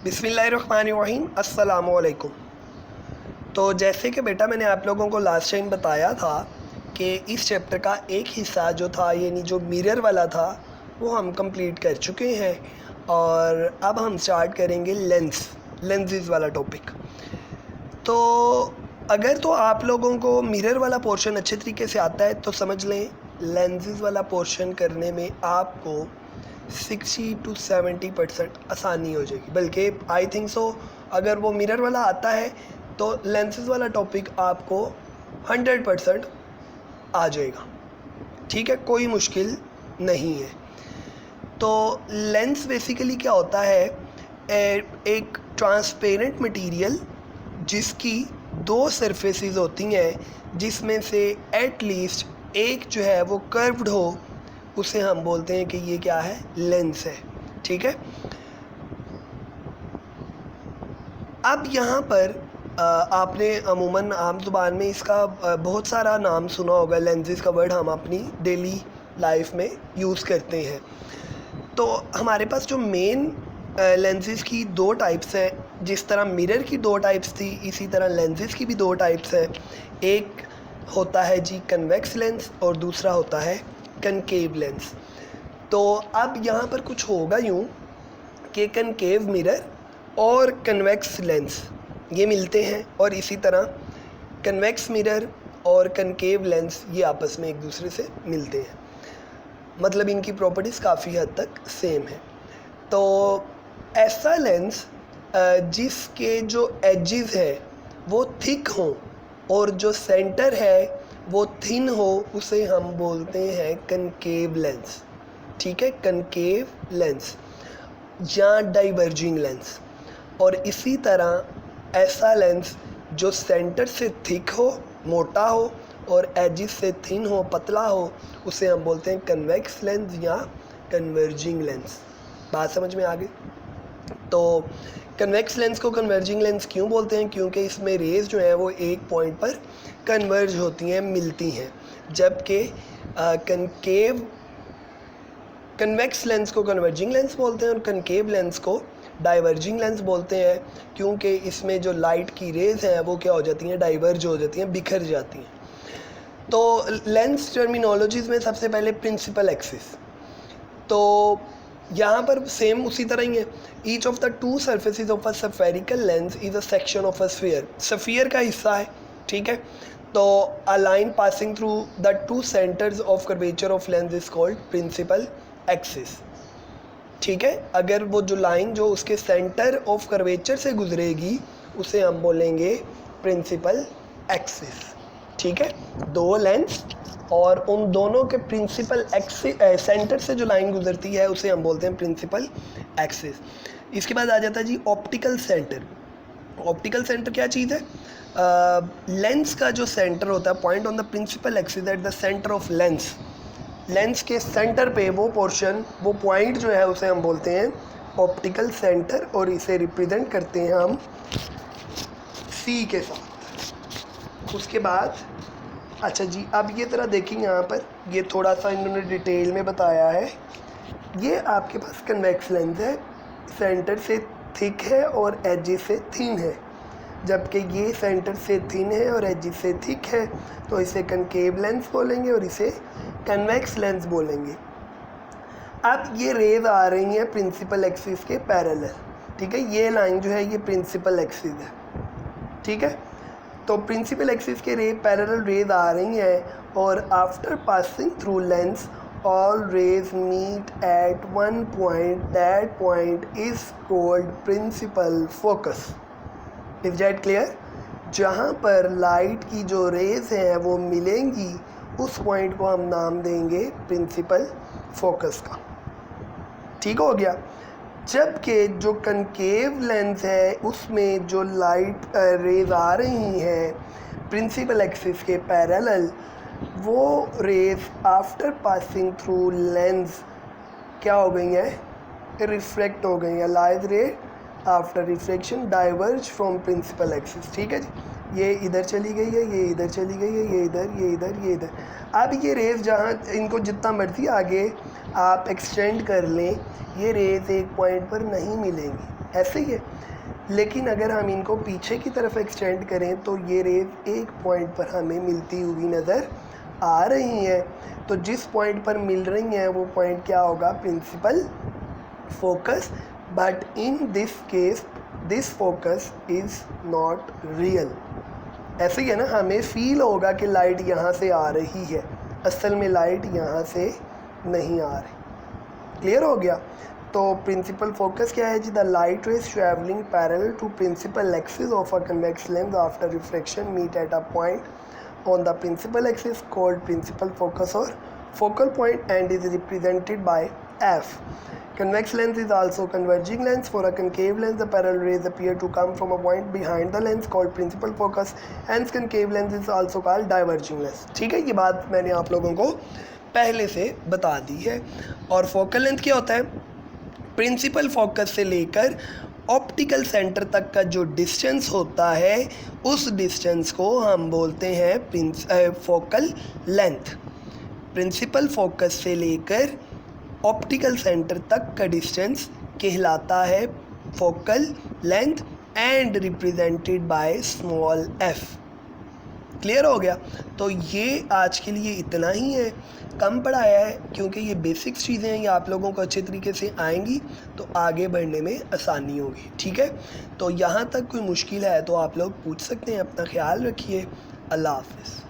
बिस्मिल्लाहिर्रहमानिर्रहीम अस्सलामुअलैकुम। तो जैसे कि बेटा मैंने आप लोगों को लास्ट टाइम बताया था कि इस चैप्टर का एक हिस्सा जो था यानी जो मिरर वाला था वो हम कंप्लीट कर चुके हैं और अब हम स्टार्ट करेंगे लेंसेज वाला टॉपिक। तो अगर तो आप लोगों को मिरर वाला पोर्शन अच्छे तरीके से आता है तो समझ लें लेंसेज वाला पोर्शन करने में आपको 60 to 70% आसानी हो जाएगी, बल्कि आई थिंक सो अगर वो मिरर वाला आता है तो लेंसेज वाला टॉपिक आपको 100% आ जाएगा। ठीक है, कोई मुश्किल नहीं है। तो लेंस बेसिकली क्या होता है, एक ट्रांसपेरेंट मटेरियल जिसकी दो सरफेसेस होती हैं जिसमें से एटलीस्ट एक जो है वो कर्व्ड हो, उसे हम बोलते हैं कि ये क्या है, लेंस है। ठीक है, अब यहाँ पर आपने अमूमन आम ज़ुबान में इसका बहुत सारा नाम सुना होगा। लेंसेज का वर्ड हम अपनी डेली लाइफ में यूज़ करते हैं। तो हमारे पास जो मेन लेंसेज की दो टाइप्स हैं, जिस तरह मिरर की दो टाइप्स थी इसी तरह लेंसेज की भी दो टाइप्स हैं। एक होता है जी कन्वेक्स लेंस और दूसरा होता है कनकेव लेंस। तो अब यहाँ पर कुछ होगा यूँ कि कनकेव मिरर और कन्वेक्स लेंस ये मिलते हैं और इसी तरह कन्वेक्स मिरर और कनकेव लेंस ये आपस में एक दूसरे से मिलते हैं, मतलब इनकी प्रॉपर्टीज़ काफ़ी हद तक सेम है। तो ऐसा लेंस जिसके जो एजेस है वो थिक हों और जो सेंटर है वो थिन हो, उसे हम बोलते हैं कनकेव लेंस। ठीक है, कनकेव लेंस या डाइवर्जिंग लेंस। और इसी तरह ऐसा लेंस जो सेंटर से थिक हो, मोटा हो, और एजिस से थिन हो, पतला हो, उसे हम बोलते हैं कन्वेक्स लेंस या कन्वर्जिंग लेंस। बात समझ में आ गई? तो कन्वेक्स लेंस को कन्वर्जिंग लेंस क्यों बोलते हैं? क्योंकि इसमें रेज़ जो है वो एक पॉइंट पर कन्वर्ज होती हैं, मिलती हैं, जबकि कन्वेक्स लेंस को कन्वर्जिंग लेंस बोलते हैं और कनकेव लेंस को डाइवर्जिंग लेंस बोलते हैं, क्योंकि इसमें जो लाइट की रेज़ हैं वो क्या हो जाती हैं, डाइवर्ज हो जाती हैं, बिखर जाती हैं। तो लेंस टर्मिनोलॉजीज़ में सबसे पहले प्रिंसिपल एक्सिस, तो यहाँ पर सेम उसी तरह ही है। Each of the two surfaces of a spherical lens is a section of a sphere. Sphere का हिस्सा है, ठीक है। तो a line passing through the two centres of curvature of lens is called principal axis. ठीक है, अगर वो जो लाइन जो उसके सेंटर ऑफ कर्वेचर से गुजरेगी उसे हम बोलेंगे प्रिंसिपल एक्सिस। ठीक है, दो लेंस और उन दोनों के प्रिंसिपल एक्सिस सेंटर से जो लाइन गुजरती है उसे हम बोलते हैं प्रिंसिपल एक्सिस। इसके बाद आ जाता है जी ऑप्टिकल सेंटर। ऑप्टिकल सेंटर क्या चीज़ है? लेंस का जो सेंटर होता है, point on the principal axis at the centre of lens. Lens के सेंटर पे वो पोर्शन, वो पॉइंट जो है उसे हम बोलते हैं ऑप्टिकल सेंटर, और इसे रिप्रेजेंट करते हैं हम सी के साथ। उसके बाद अच्छा जी, अब ये तरह देखेंगे यहाँ पर, ये थोड़ा सा इन्होंने डिटेल में बताया है। ये आपके पास कन्वेक्स लेंस है, सेंटर से थिक है और एजेस से थिन है, जबकि ये सेंटर से थिन है और एजेस से थिक है, तो इसे कनकेव लेंस बोलेंगे और इसे कन्वेक्स लेंस बोलेंगे। अब ये रेज आ रही हैं प्रिंसिपल एक्सिस के पैरेलल। ठीक है, ये लाइन जो है ये प्रिंसिपल एक्सिस है। ठीक है, तो प्रिंसिपल एक्सिस के पैरेलल रेज आ रही हैं और after passing through lens all rays meet at one point, that point is called principal focus. Is that clear? जहाँ पर लाइट की जो रेज हैं वो मिलेंगी उस पॉइंट को हम नाम देंगे प्रिंसिपल फोकस का। ठीक हो गया। जबकि जो कनकेव लेंस है उसमें जो लाइट रेज आ रही हैं प्रिंसिपल एक्सिस के पैरेलल, वो raise after passing through lens क्या हो गई हैं, रिफ्लेक्ट हो गई हैं। Light ray after reflection diverge from principal axis. ठीक है जी, ये इधर चली गई है, ये इधर चली गई है, ये इधर, ये इधर, ये इधर। अब ये रेज जहाँ इनको जितना मर्जी आगे आप एक्सटेंड कर लें, ये रेज एक पॉइंट पर नहीं मिलेंगी। ऐसे ही है। लेकिन अगर हम इनको पीछे की तरफ एक्सटेंड करें तो ये रेज एक पॉइंट पर हमें मिलती हुई नज़र आ रही हैं। तो जिस पॉइंट पर मिल रही हैं वो पॉइंट क्या होगा, principal focus. But in this case this focus is not real. ऐसे ही है ना, हमें फील होगा कि लाइट यहाँ से आ रही है, असल में लाइट यहाँ से नहीं आ रही। क्लियर हो गया। तो प्रिंसिपल फोकस क्या है जी, the light rays travelling parallel to principal axis of a convex lens after reflection meet at a point on the principal axis called principal focus और focal point and is represented by F. Convex lens is also converging lens. For a concave lens, the parallel rays appear to come from a point behind the lens called principal focus. Hence, concave lens is also called diverging lens. ठीक है, ये बात मैंने आप लोगों को पहले से बता दी है। और फोकल लेंथ क्या होता है, प्रिंसिपल फोकस से लेकर ऑप्टिकल सेंटर तक का जो डिस्टेंस होता है उस डिस्टेंस को हम बोलते हैं फोकल लेंथ। प्रिंसिपल फोकस से लेकर ऑप्टिकल सेंटर तक का डिस्टेंस कहलाता है focal length and represented by small F. Clear हो गया। तो ये आज के लिए इतना ही है, कम पढ़ाया है क्योंकि ये बेसिक्स चीज़ें हैं, ये आप लोगों को अच्छे तरीके से आएंगी तो आगे बढ़ने में आसानी होगी। ठीक है, तो यहाँ तक कोई मुश्किल है तो आप लोग पूछ सकते हैं। अपना ख्याल रखिए। अल्लाह हाफ़िज़।